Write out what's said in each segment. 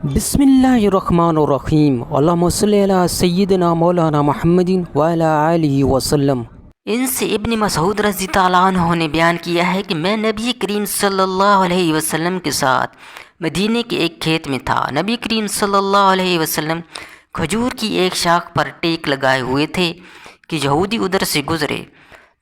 بسم اللہ الرحمن الرحیم، اللہم صلی علی سیدنا مولانا محمد وعلی آلہ وسلم۔ ان سے ابن مسعود رضی اللہ عنہ نے بیان کیا ہے کہ میں نبی کریم صلی اللہ علیہ وسلم کے ساتھ مدینے کے ایک کھیت میں تھا۔ نبی کریم صلی اللہ علیہ وسلم کھجور کی ایک شاخ پر ٹیک لگائے ہوئے تھے کہ یہودی ادھر سے گزرے،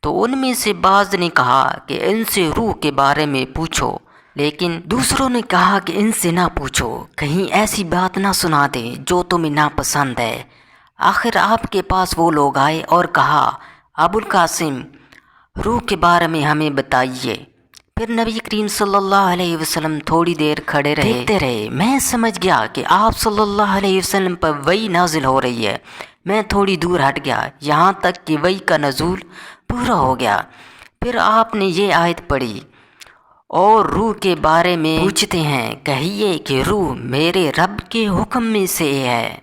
تو ان میں سے بعض نے کہا کہ ان سے روح کے بارے میں پوچھو، لیکن دوسروں نے کہا کہ ان سے نہ پوچھو، کہیں ایسی بات نہ سنا دیں جو تمہیں ناپسند ہے۔ آخر آپ کے پاس وہ لوگ آئے اور کہا، ابو القاسم، روح کے بارے میں ہمیں بتائیے۔ پھر نبی کریم صلی اللہ علیہ وسلم تھوڑی دیر کھڑے دیکھتے رہے۔ میں سمجھ گیا کہ آپ صلی اللہ علیہ وسلم پر وحی نازل ہو رہی ہے۔ میں تھوڑی دور ہٹ گیا یہاں تک کہ وحی کا نزول پورا ہو گیا۔ پھر آپ نے یہ آیت پڑھی، اور روح کے بارے میں پوچھتے ہیں، کہیے کہ روح میرے رب کے حکم میں سے ہے۔